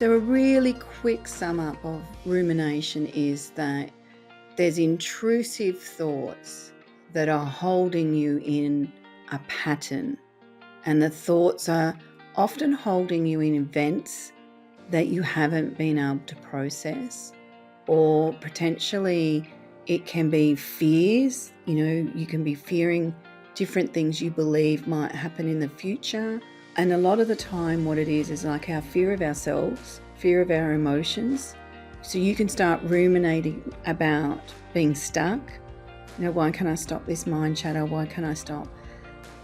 So, a really quick sum up of rumination is that there's intrusive thoughts that are holding you in a pattern, and the thoughts are often holding you in events that you haven't been able to process, or potentially it can be fears. You can be fearing different things you believe might happen in the future. And a lot of the time, what it is like our fear of ourselves, fear of our emotions. So you can start ruminating about being stuck. Why can I stop this mind chatter? Why can I stop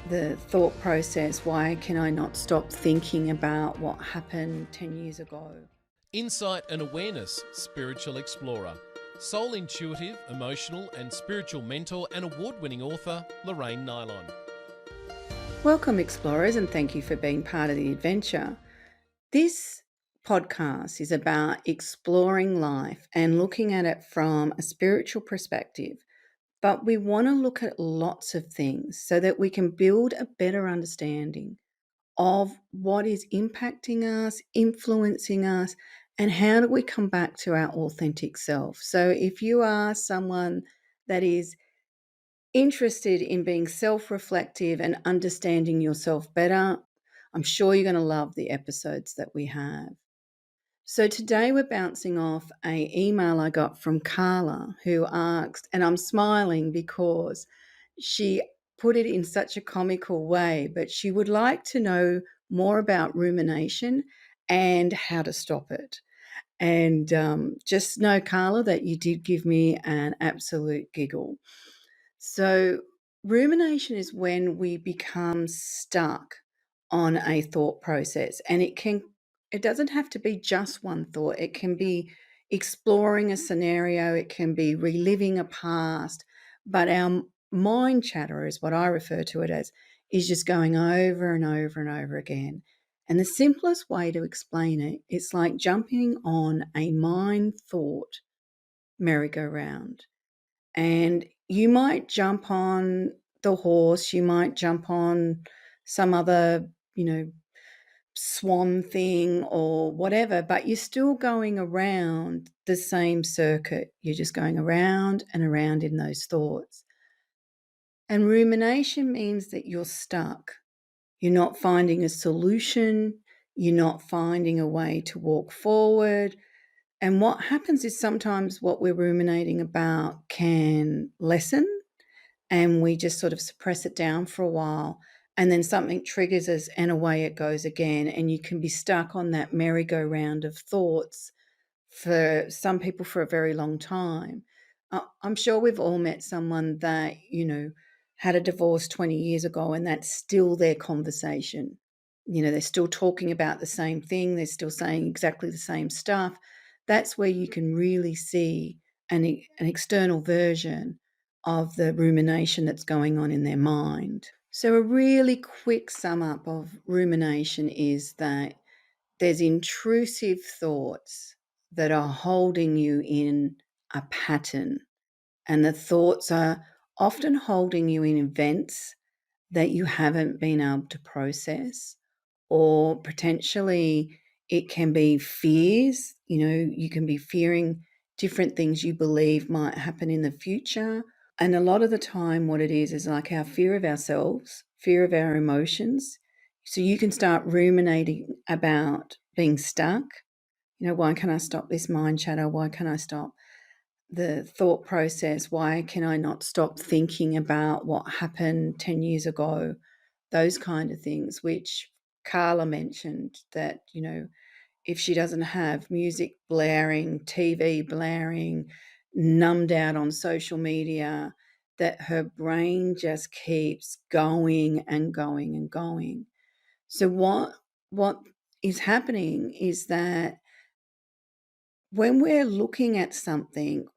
the thought process? Why can I not stop thinking about what happened 10 years ago? Insight and Awareness Spiritual Explorer. Soul intuitive, emotional and spiritual mentor and award-winning author Lorraine. Welcome, explorers, and thank you for being part of the adventure. This podcast is about exploring life and looking at it from a spiritual perspective, but we want to look at lots of things so that we can build a better understanding of what is impacting us, influencing us, and how do we come back to our authentic self. So if you are someone that is interested in being self-reflective and understanding yourself better, I'm sure you're going to love the episodes that we have. So today we're bouncing off an email I got from Carla, who asked, and I'm smiling because she put it in such a comical way, but she would like to know more about rumination and how to stop it. And just know, Carla, that you did give me an absolute giggle. So, rumination is when we become stuck on a thought process, and it doesn't have to be just one thought. It can be exploring a scenario, it can be reliving a past, but our mind chatter is what I refer to it as, is just going over and over and over again. And the simplest way to explain it, it's like jumping on a mind thought merry-go-round. And you might jump on the horse, you might jump on some other, swan thing or whatever, but you're still going around the same circuit. You're just going around and around in those thoughts. And rumination means that you're stuck. You're not finding a solution. You're not finding a way to walk forward. And what happens is sometimes what we're ruminating about can lessen, and we just sort of suppress it down for a while, and then something triggers us and away it goes again, and you can be stuck on that merry-go-round of thoughts for some people for a very long time. I'm sure we've all met someone that, had a divorce 20 years ago and that's still their conversation. They're still talking about the same thing, they're still saying exactly the same stuff. That's where you can really see an external version of the rumination that's going on in their mind. So, a really quick sum up of rumination is that there's intrusive thoughts that are holding you in a pattern, and the thoughts are often holding you in events that you haven't been able to process, or potentially it can be fears. You can be fearing different things you believe might happen in the future. And a lot of the time, what it is like our fear of ourselves, fear of our emotions. So you can start ruminating about being stuck. Why can I stop this mind chatter? Why can I stop the thought process? Why can I not stop thinking about what happened 10 years ago? Those kind of things, which Carla mentioned that, if she doesn't have music blaring, TV blaring, numbed out on social media, that her brain just keeps going and going and going. So what is happening is that when we're looking at something,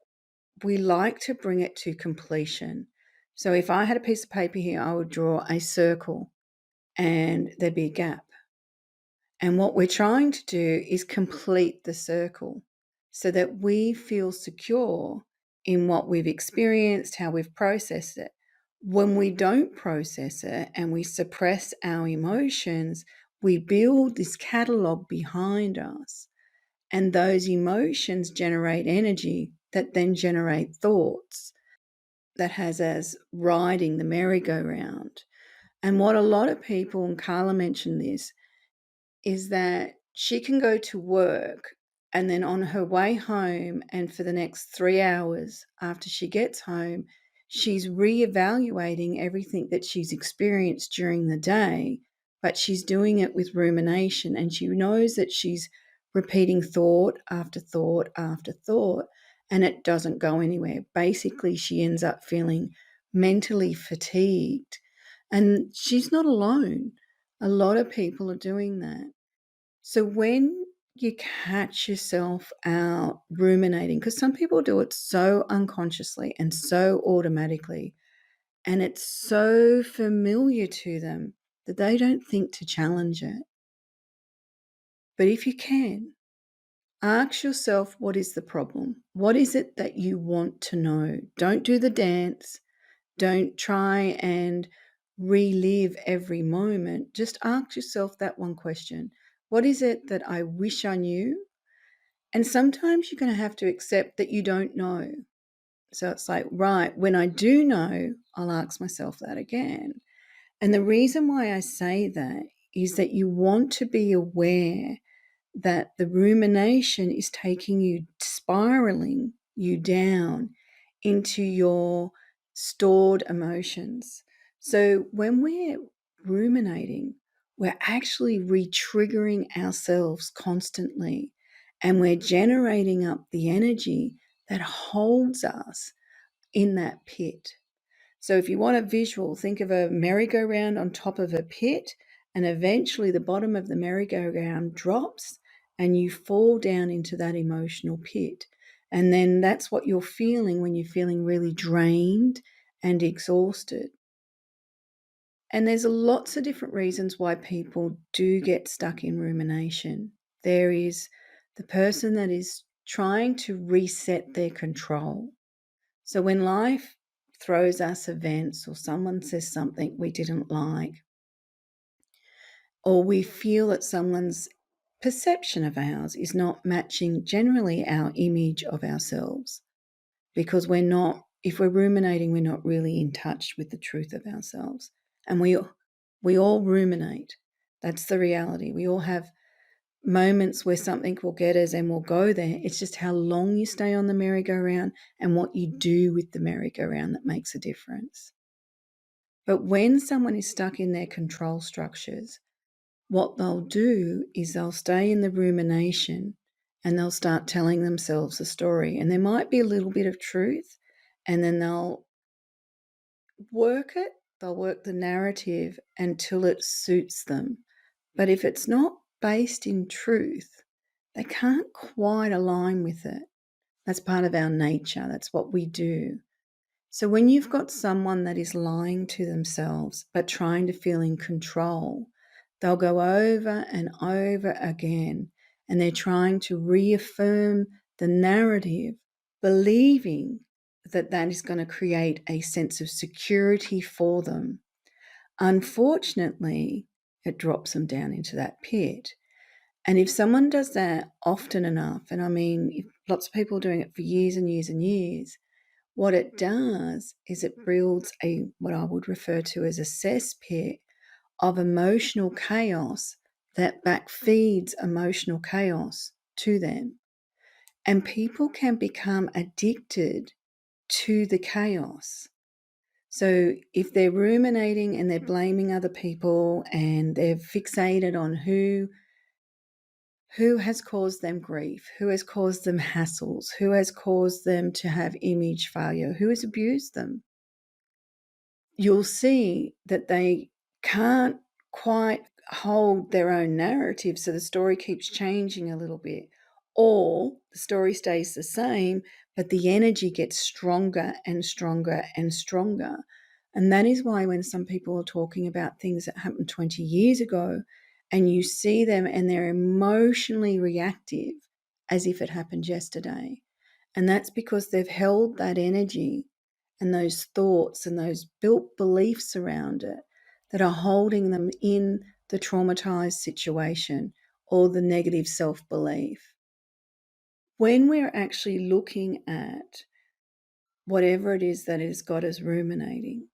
we like to bring it to completion. So if I had a piece of paper here, I would draw a circle and there'd be a gap. And what we're trying to do is complete the circle so that we feel secure in what we've experienced, how we've processed it. When we don't process it and we suppress our emotions, we build this catalogue behind us. And those emotions generate energy that then generate thoughts that has us riding the merry-go-round. And what a lot of people, and Carla mentioned this, is that she can go to work and then on her way home and for the next 3 hours after she gets home, she's reevaluating everything that she's experienced during the day, but she's doing it with rumination, and she knows that she's repeating thought after thought after thought, and it doesn't go anywhere. Basically, she ends up feeling mentally fatigued, and she's not alone. A lot of people are doing that. So when you catch yourself out ruminating, because some people do it so unconsciously and so automatically, and it's so familiar to them that they don't think to challenge it. But if you can, ask yourself, what is the problem? What is it that you want to know? Don't do the dance. Don't try and relive every moment. Just ask yourself that one question. What is it that I wish I knew? And sometimes you're going to have to accept that you don't know. So it's like, right, when I do know, I'll ask myself that again. And the reason why I say that is that you want to be aware that the rumination is taking you, spiraling you down into your stored emotions. So when we're ruminating, we're actually re-triggering ourselves constantly, and we're generating up the energy that holds us in that pit. So if you want a visual, think of a merry-go-round on top of a pit, and eventually the bottom of the merry-go-round drops and you fall down into that emotional pit. And then that's what you're feeling when you're feeling really drained and exhausted. And there's lots of different reasons why people do get stuck in rumination. There is the person that is trying to reset their control. So when life throws us events or someone says something we didn't like, or we feel that someone's perception of ours is not matching generally our image of ourselves, because if we're ruminating, we're not really in touch with the truth of ourselves. And we all ruminate. That's the reality. We all have moments where something will get us and we'll go there. It's just how long you stay on the merry-go-round and what you do with the merry-go-round that makes a difference. But when someone is stuck in their control structures, what they'll do is they'll stay in the rumination and they'll start telling themselves a story. And there might be a little bit of truth, and then they'll work it, they'll work the narrative until it suits them. But if it's not based in truth, they can't quite align with it. That's part of our nature. That's what we do. So when you've got someone that is lying to themselves but trying to feel in control, they'll go over and over again, and they're trying to reaffirm the narrative, believing that that is going to create a sense of security for them. Unfortunately, it drops them down into that pit. And if someone does that often enough, and I mean, if lots of people are doing it for years and years and years, what it does is it builds what I would refer to as a cesspit of emotional chaos that backfeeds emotional chaos to them. And people can become addicted to the chaos. So if they're ruminating and they're blaming other people and they're fixated on who has caused them grief, who has caused them hassles, who has caused them to have image failure, who has abused them, you'll see that they can't quite hold their own narrative, so the story keeps changing a little bit. Or the story stays the same, but the energy gets stronger and stronger and stronger. And that is why when some people are talking about things that happened 20 years ago and you see them and they're emotionally reactive as if it happened yesterday. And that's because they've held that energy and those thoughts and those built beliefs around it that are holding them in the traumatized situation or the negative self-belief. When we're actually looking at whatever it is that has got us ruminating,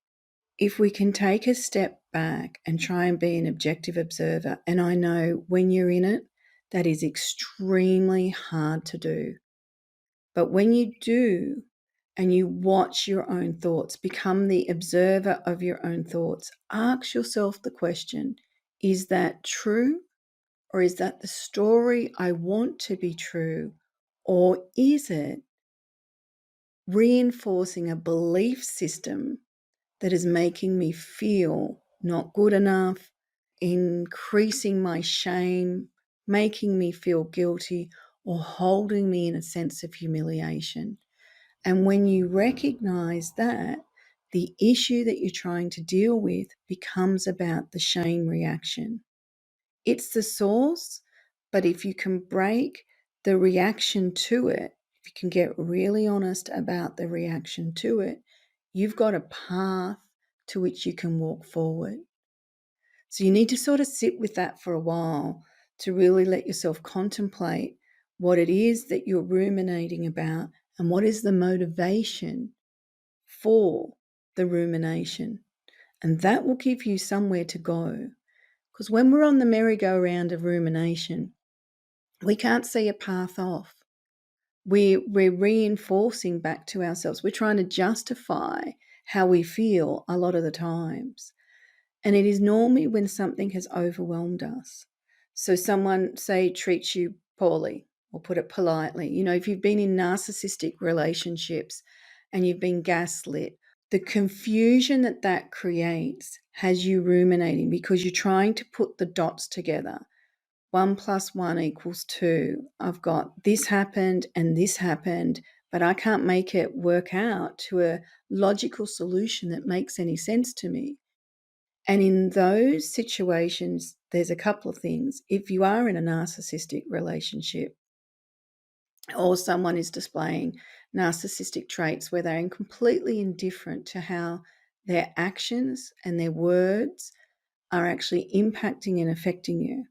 if we can take a step back and try and be an objective observer, and I know when you're in it, that is extremely hard to do. But when you do, and you watch your own thoughts, become the observer of your own thoughts, ask yourself the question, is that true? Or is that the story I want to be true? Or is it reinforcing a belief system that is making me feel not good enough, increasing my shame, making me feel guilty, or holding me in a sense of humiliation? And when you recognize that, the issue that you're trying to deal with becomes about the shame reaction. It's the source, but if you can break the reaction to it, if you can get really honest about the reaction to it, you've got a path to which you can walk forward. So you need to sort of sit with that for a while to really let yourself contemplate what it is that you're ruminating about and what is the motivation for the rumination. And that will give you somewhere to go. Because when we're on the merry-go-round of rumination, we can't see a path off. We're reinforcing back to ourselves. We're trying to justify how we feel a lot of the times. And it is normally when something has overwhelmed us. So someone, say, treats you poorly, or put it politely. You know, if you've been in narcissistic relationships and you've been gaslit, the confusion that that creates has you ruminating because you're trying to put the dots together. 1 + 1 = 2. I've got this happened and this happened, but I can't make it work out to a logical solution that makes any sense to me. And in those situations, there's a couple of things. If you are in a narcissistic relationship or someone is displaying narcissistic traits where they're completely indifferent to how their actions and their words are actually impacting and affecting you,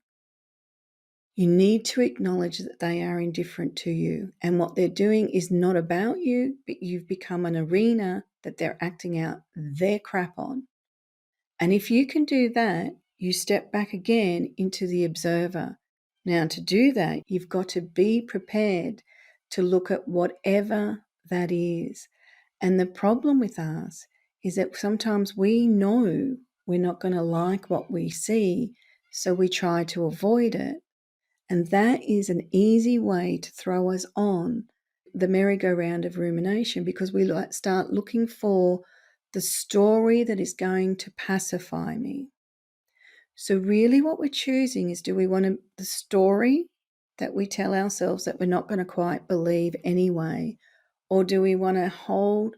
you need to acknowledge that they are indifferent to you. And what they're doing is not about you, but you've become an arena that they're acting out their crap on. And if you can do that, you step back again into the observer. Now, to do that, you've got to be prepared to look at whatever that is. And the problem with us is that sometimes we know we're not going to like what we see, so we try to avoid it. And that is an easy way to throw us on the merry-go-round of rumination, because we start looking for the story that is going to pacify me. So really what we're choosing is, do we want the story that we tell ourselves that we're not going to quite believe anyway, or do we want to hold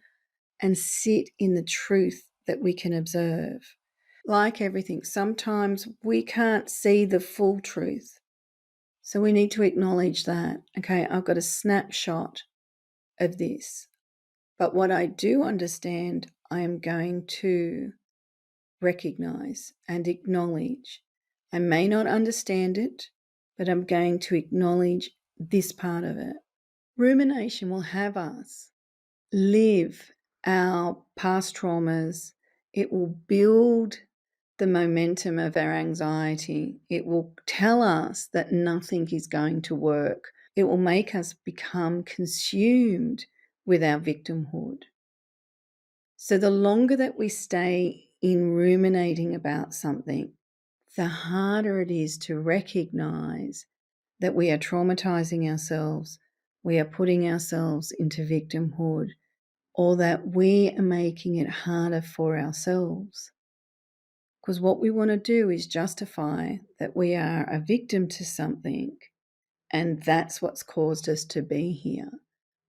and sit in the truth that we can observe? Like everything, sometimes we can't see the full truth. So we need to acknowledge that, okay, I've got a snapshot of this. But what I do understand, I am going to recognize and acknowledge. I may not understand it, but I'm going to acknowledge this part of it. Rumination will have us live our past traumas. It will build the momentum of our anxiety. It will tell us that nothing is going to work. It will make us become consumed with our victimhood. So the longer that we stay in ruminating about something, the harder it is to recognize that we are traumatizing ourselves, we are putting ourselves into victimhood, or that we are making it harder for ourselves. Because what we want to do is justify that we are a victim to something, and that's what's caused us to be here.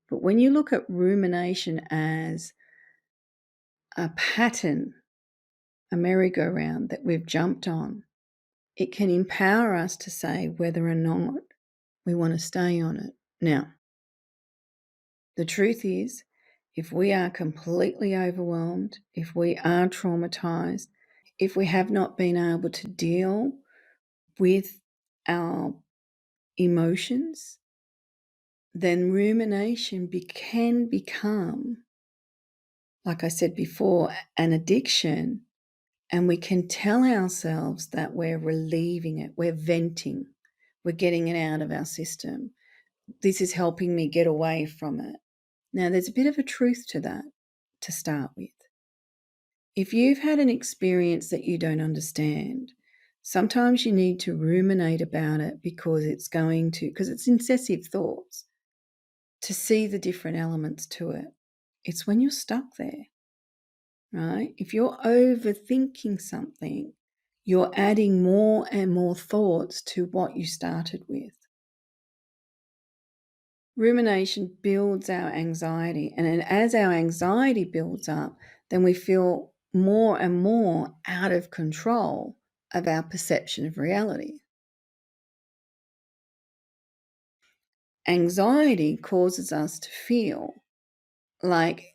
But when you look at rumination as a pattern, a merry-go-round that we've jumped on, it can empower us to say whether or not we want to stay on it. Now, the truth is, if we are completely overwhelmed, if we are traumatized, if we have not been able to deal with our emotions, then rumination can become, like I said before, an addiction, and we can tell ourselves that we're relieving it, we're venting, we're getting it out of our system. This is helping me get away from it. Now, there's a bit of a truth to that to start with. If you've had an experience that you don't understand, sometimes you need to ruminate about it because it's incessive thoughts, to see the different elements to it. It's when you're stuck there, right? If you're overthinking something, you're adding more and more thoughts to what you started with. Rumination builds our anxiety, and then as our anxiety builds up, then we feel more and more out of control of our perception of reality. Anxiety causes us to feel like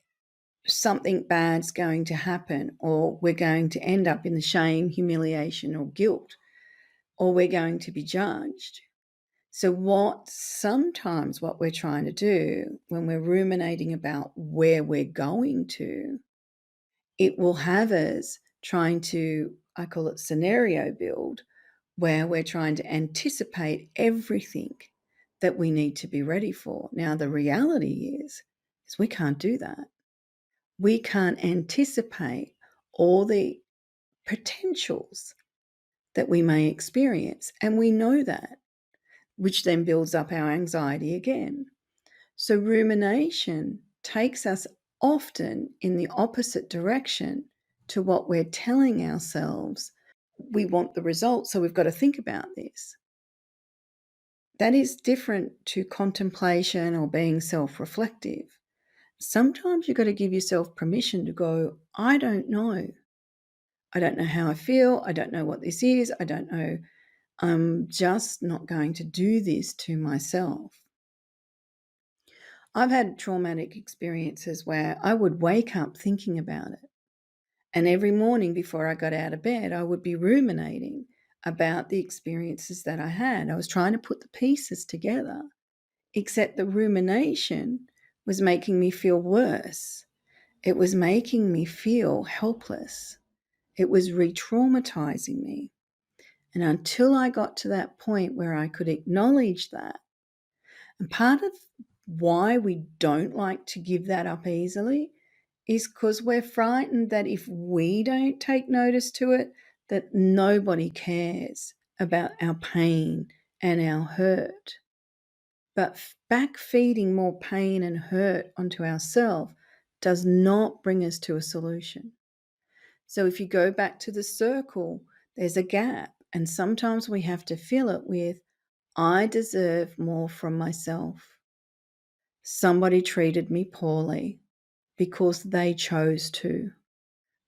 something bad's going to happen, or we're going to end up in the shame, humiliation, or guilt, or we're going to be judged. So sometimes what we're trying to do when we're ruminating about where we're going to, it will have us trying to, I call it scenario build, where we're trying to anticipate everything that we need to be ready for. Now, the reality is we can't do that. We can't anticipate all the potentials that we may experience, and we know that, which then builds up our anxiety again. So rumination takes us often in the opposite direction to what we're telling ourselves. We want the result, so we've got to think about this. That is different to contemplation or being self-reflective. Sometimes you've got to give yourself permission to go, I don't know. I don't know how I feel. I don't know what this is. I don't know. I'm just not going to do this to myself. I've had traumatic experiences where I would wake up thinking about it. And every morning before I got out of bed, I would be ruminating about the experiences that I had. I was trying to put the pieces together, except the rumination was making me feel worse. It was making me feel helpless. It was re-traumatizing me. And until I got to that point where I could acknowledge that, and part of why we don't like to give that up easily is because we're frightened that if we don't take notice to it, that nobody cares about our pain and our hurt. But back feeding more pain and hurt onto ourselves does not bring us to a solution. So if you go back to the circle, there's a gap, and sometimes we have to fill it with, I deserve more from myself. Somebody treated me poorly because they chose to,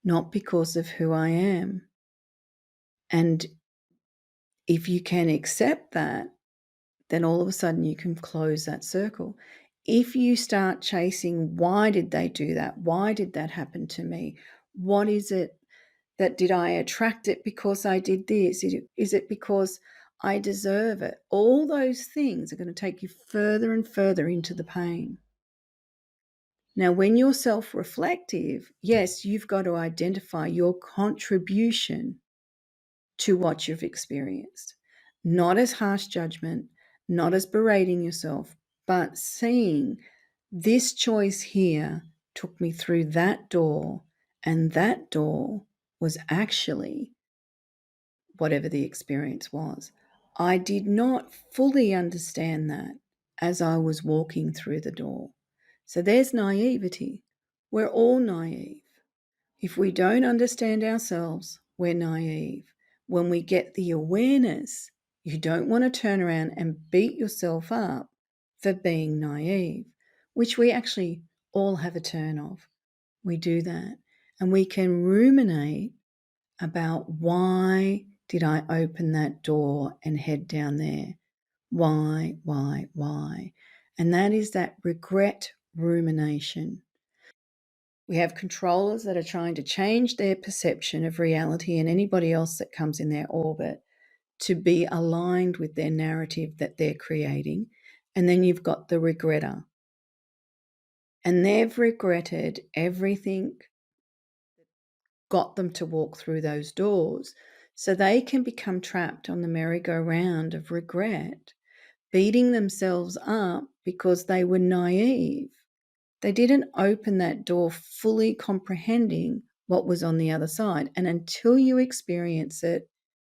not because of who I am. And if you can accept that, then all of a sudden you can close that circle. If you start chasing, why did they do that? Why did that happen to me? What is it that did I attract it because I did this? Is it because I deserve it? All those things are going to take you further and further into the pain. Now, when you're self-reflective, yes, you've got to identify your contribution to what you've experienced, not as harsh judgment, not as berating yourself, but seeing this choice here took me through that door, and that door was actually whatever the experience was. I did not fully understand that as I was walking through the door. So there's naivety. We're all naive. If we don't understand ourselves, we're naive. When we get the awareness, you don't want to turn around and beat yourself up for being naive, which we actually all have a turn of. We do that. And we can ruminate about, why did I open that door and head down there? Why? And that is that regret rumination. We have controllers that are trying to change their perception of reality and anybody else that comes in their orbit to be aligned with their narrative that they're creating. And then you've got the regretter. And they've regretted everything that got them to walk through those doors. So they can become trapped on the merry-go-round of regret, beating themselves up because they were naive. They didn't open that door fully comprehending what was on the other side. And until you experience it,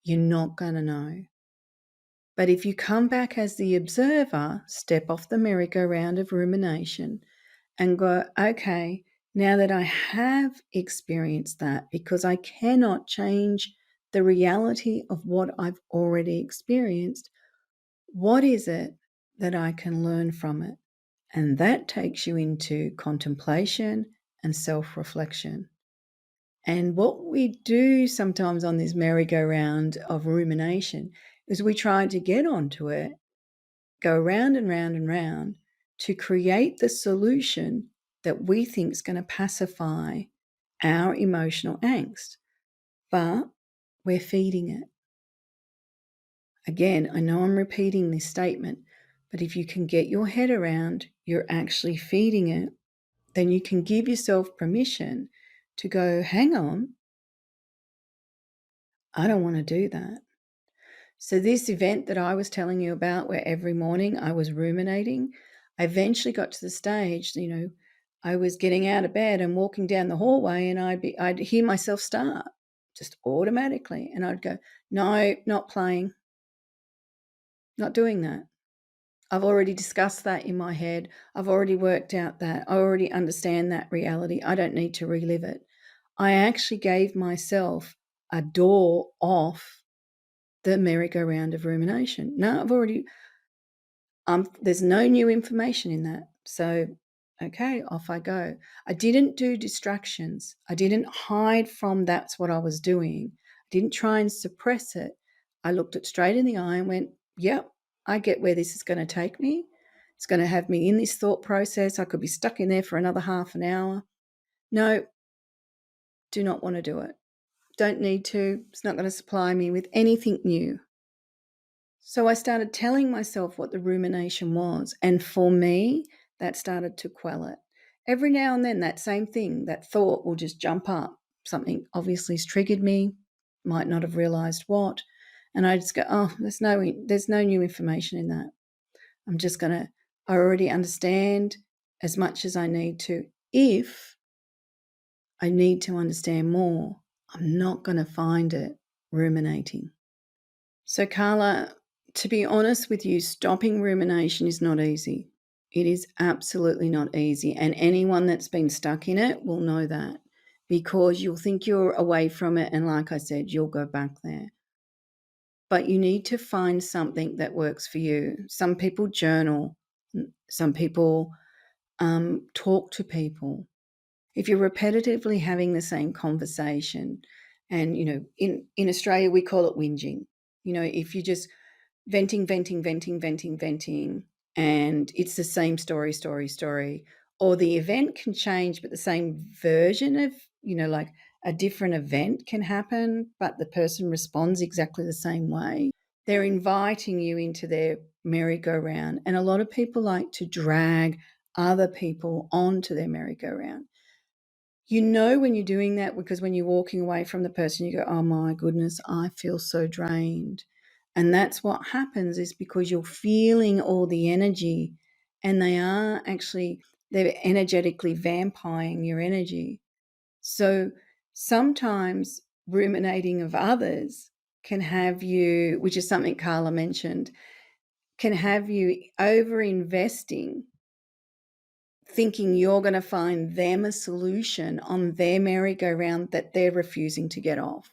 you're not going to know. But if you come back as the observer, step off the merry-go-round of rumination and go, okay, now that I have experienced that, because I cannot change the reality of what I've already experienced, what is it that I can learn from it? And that takes you into contemplation and self-reflection. And what we do sometimes on this merry-go-round of rumination is we try to get onto it, go round and round and round to create the solution that we think is going to pacify our emotional angst. But we're feeding it. Again, I know I'm repeating this statement, but if you can get your head around you're actually feeding it, then you can give yourself permission to go, hang on, I don't want to do that. So this event that I was telling you about, where every morning I was ruminating, I eventually got to the stage, I was getting out of bed and walking down the hallway and I'd hear myself start just automatically. And I'd go, no, not playing, not doing that. I've already discussed that in my head. I've already worked out that. I already understand that reality. I don't need to relive it. I actually gave myself a door off the merry-go-round of rumination. No, there's no new information in that. So, okay, off I go. I didn't do distractions. I didn't hide from that's what I was doing. I didn't try and suppress it. I looked it straight in the eye and went, yep, I get where this is going to take me. It's going to have me in this thought process. I could be stuck in there for another half an hour. No, do not want to do it. Don't need to. It's not going to supply me with anything new. So I started telling myself what the rumination was. And for me, that started to quell it. Every now and then, that same thing, that thought will just jump up. Something obviously has triggered me, might not have realized what. And I just go, oh, there's no new information in that. I already understand as much as I need to. If I need to understand more, I'm not going to find it ruminating. So, Carla, to be honest with you, stopping rumination is not easy. It is absolutely not easy. And anyone that's been stuck in it will know that, because you'll think you're away from it. And like I said, you'll go back there. But you need to find something that works for you. Some people journal. Some people talk to people. If you're repetitively having the same conversation, and, in Australia, we call it whinging. If you just venting, and it's the same story, or the event can change, but the same version of, like a different event can happen, but the person responds exactly the same way. They're inviting you into their merry-go-round. And a lot of people like to drag other people onto their merry-go-round. When you're doing that, because when you're walking away from the person, you go, oh my goodness, I feel so drained. And that's what happens, is because you're feeling all the energy, and they're energetically vampiring your energy. So sometimes ruminating of others can have you, which is something Carla mentioned, can have you over investing, thinking you're going to find them a solution on their merry-go-round that they're refusing to get off.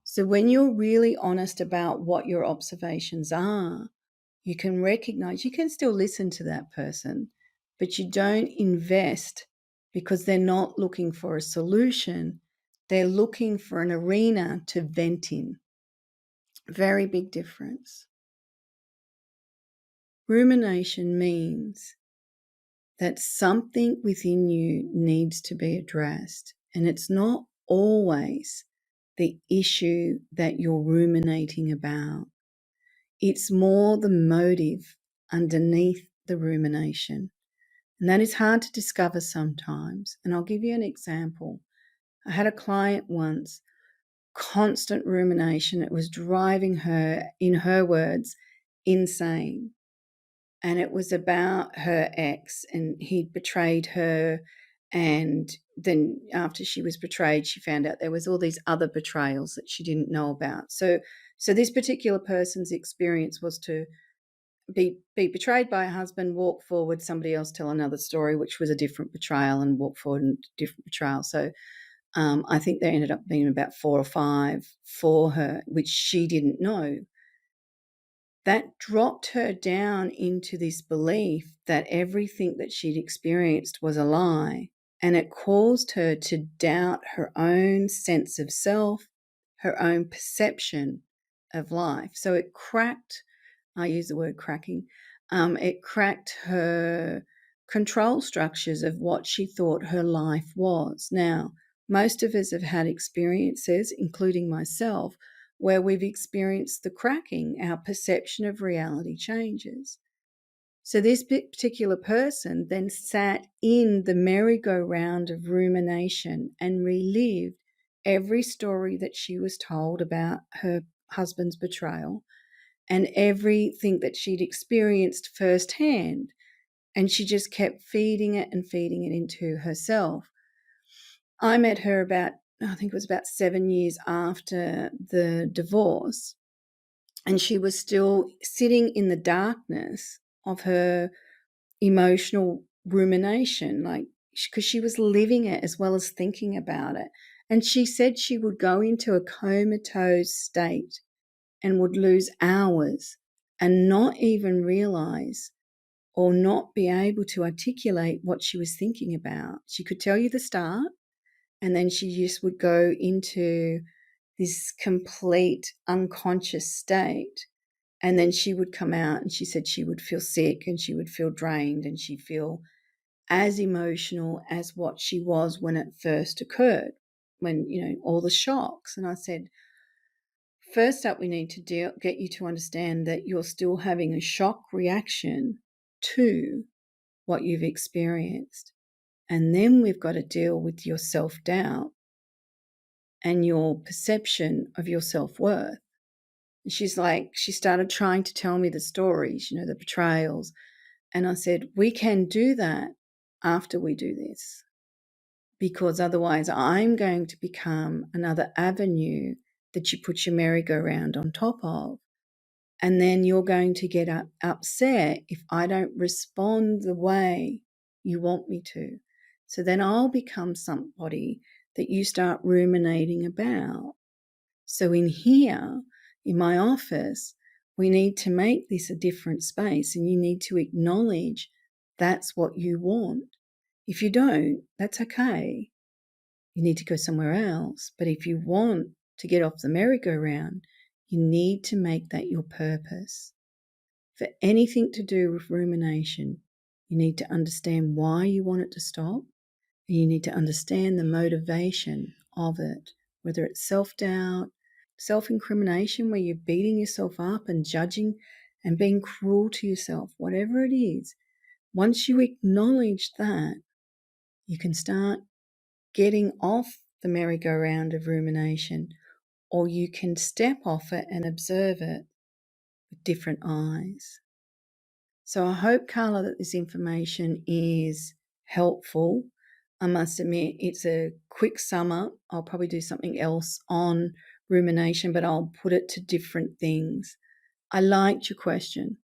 So when you're really honest about what your observations are, you can recognize, you can still listen to that person, but you don't invest, because they're not looking for a solution. They're looking for an arena to vent in. Very big difference. Rumination means that something within you needs to be addressed, and it's not always the issue that you're ruminating about. It's more the motive underneath the rumination. And that is hard to discover sometimes. And I'll give you an example. I had a client once, constant rumination. It was driving her, in her words, insane. And it was about her ex, and he'd betrayed her. And then after she was betrayed, she found out there was all these other betrayals that she didn't know about. So this particular person's experience was to be betrayed by a husband, walk forward, somebody else tell another story, which was a different betrayal, and walk forward and different betrayal. So I think there ended up being about 4 or 5 for her, which she didn't know. That dropped her down into this belief that everything that she'd experienced was a lie, and it caused her to doubt her own sense of self, her own perception of life. So it cracked, I use the word cracking, it cracked her control structures of what she thought her life was. Now, most of us have had experiences, including myself, where we've experienced the cracking, our perception of reality changes. So this particular person then sat in the merry-go-round of rumination and relived every story that she was told about her husband's betrayal and everything that she'd experienced firsthand. And she just kept feeding it into herself. I met her I think it was about 7 years after the divorce, and she was still sitting in the darkness of her emotional rumination, like, because she was living it as well as thinking about it. And she said she would go into a comatose state and would lose hours and not even realize or not be able to articulate what she was thinking about. She could tell you the start, and then she just would go into this complete unconscious state. And then she would come out, and she said she would feel sick and she would feel drained and she'd feel as emotional as what she was when it first occurred, when, all the shocks. And I said, first up, we need to get you to understand that you're still having a shock reaction to what you've experienced. And then we've got to deal with your self-doubt and your perception of your self-worth. And she started trying to tell me the stories, the betrayals. And I said, we can do that after we do this, because otherwise I'm going to become another avenue that you put your merry-go-round on top of. And then you're going to get upset if I don't respond the way you want me to. So then I'll become somebody that you start ruminating about. So in here, in my office, we need to make this a different space, and you need to acknowledge that's what you want. If you don't, that's okay. You need to go somewhere else. But if you want to get off the merry-go-round, you need to make that your purpose. For anything to do with rumination, you need to understand why you want it to stop, and you need to understand the motivation of it, whether it's self-doubt, self-incrimination, where you're beating yourself up and judging and being cruel to yourself, whatever it is. Once you acknowledge that, you can start getting off the merry-go-round of rumination, or you can step off it and observe it with different eyes. So I hope, Carla, that this information is helpful. I must admit, it's a quick sum up. I'll probably do something else on rumination, but I'll put it to different things. I liked your question.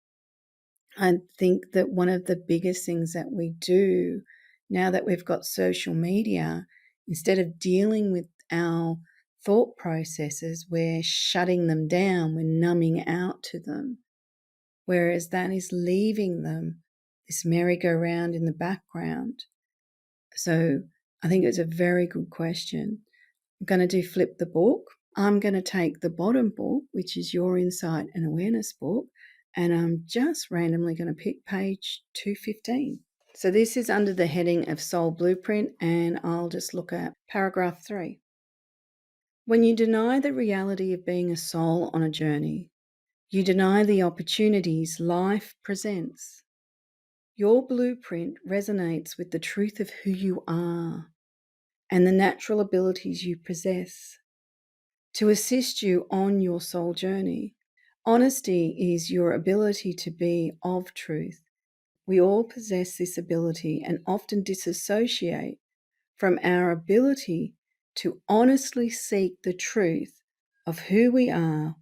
I think that one of the biggest things that we do now that we've got social media, instead of dealing with our thought processes, we're shutting them down, we're numbing out to them, whereas that is leaving them this merry-go-round in the background. So I think it's a very good question. I'm going to do flip the book. I'm going to take the bottom book, which is your insight and awareness book, and I'm just randomly going to pick page 215. So this is under the heading of Soul Blueprint, and I'll just look at paragraph 3. When you deny the reality of being a soul on a journey, You deny the opportunities life presents. Your blueprint resonates with the truth of who you are and the natural abilities you possess. To assist you on your soul journey, honesty is your ability to be of truth. We all possess this ability and often disassociate from our ability to honestly seek the truth of who we are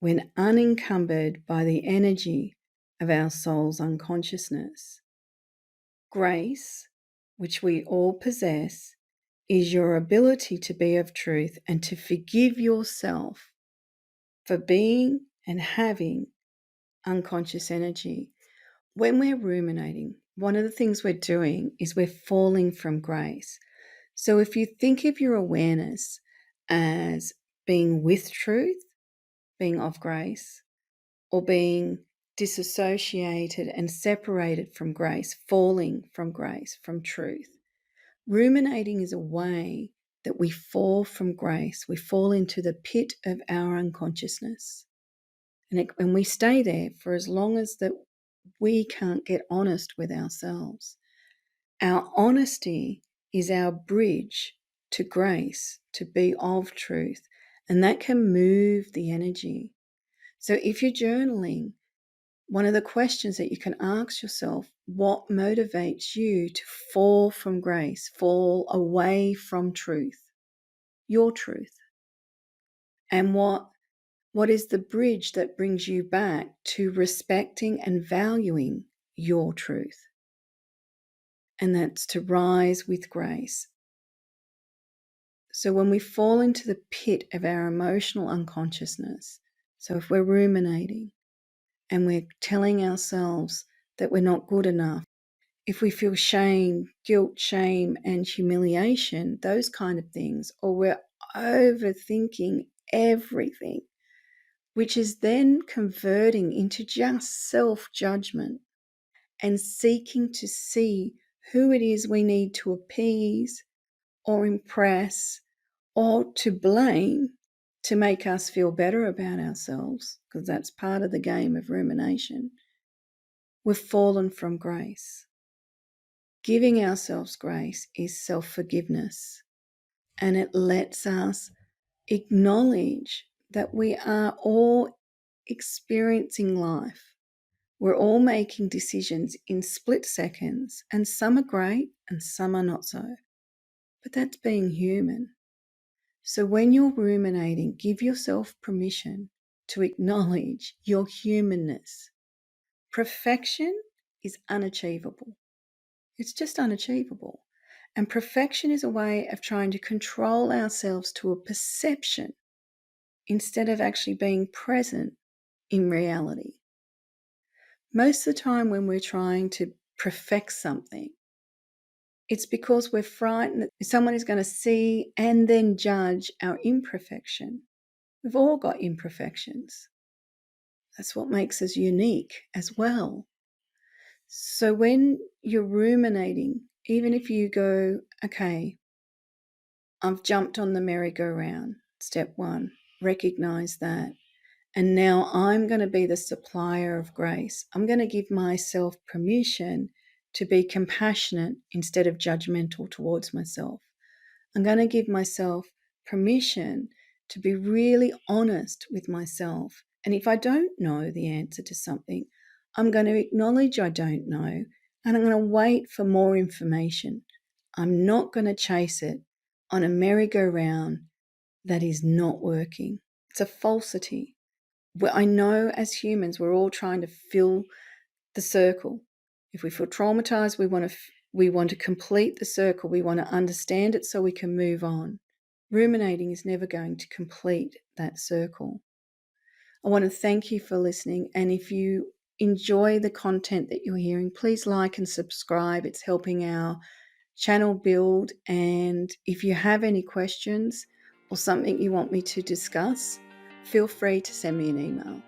when unencumbered by the energy of our soul's unconsciousness. Grace, which we all possess, is your ability to be of truth and to forgive yourself for being and having unconscious energy. When we're ruminating, one of the things we're doing is we're falling from grace. So if you think of your awareness as being with truth, being of grace, or being disassociated and separated from grace, falling from grace, from truth, ruminating is a way that we fall from grace. We fall into the pit of our unconsciousness. And we stay there for as long as that we can't get honest with ourselves. Our honesty is our bridge to grace, to be of truth, and that can move the energy. So if you're journaling, one of the questions that you can ask yourself, what motivates you to fall from grace, fall away from truth, your truth? And what is the bridge that brings you back to respecting and valuing your truth? And that's to rise with grace. So when we fall into the pit of our emotional unconsciousness, so if we're ruminating and we're telling ourselves that we're not good enough, if we feel shame, guilt, shame, and humiliation, those kind of things, or we're overthinking everything, which is then converting into just self-judgment and seeking to see who it is we need to appease or impress or to blame to make us feel better about ourselves, because that's part of the game of rumination, we've fallen from grace. Giving ourselves grace is self-forgiveness, and it lets us acknowledge that we are all experiencing life. We're all making decisions in split seconds, and some are great and some are not so. But that's being human. So when you're ruminating, give yourself permission to acknowledge your humanness. Perfection is unachievable. It's just unachievable. And perfection is a way of trying to control ourselves to a perception instead of actually being present in reality. Most of the time when we're trying to perfect something, it's because we're frightened that someone is going to see and then judge our imperfection. We've all got imperfections. That's what makes us unique as well. So when you're ruminating, even if you go, okay, I've jumped on the merry-go-round, step one, recognize that. And now I'm going to be the supplier of grace. I'm going to give myself permission to be compassionate instead of judgmental towards myself. I'm going to give myself permission to be really honest with myself. And if I don't know the answer to something, I'm going to acknowledge I don't know, and I'm going to wait for more information. I'm not going to chase it on a merry-go-round that is not working. It's a falsity. I know as humans, we're all trying to fill the circle. If we feel traumatized, we want to complete the circle. We want to understand it so we can move on. Ruminating is never going to complete that circle. I want to thank you for listening. And if you enjoy the content that you're hearing, please like and subscribe. It's helping our channel build. And if you have any questions or something you want me to discuss, feel free to send me an email.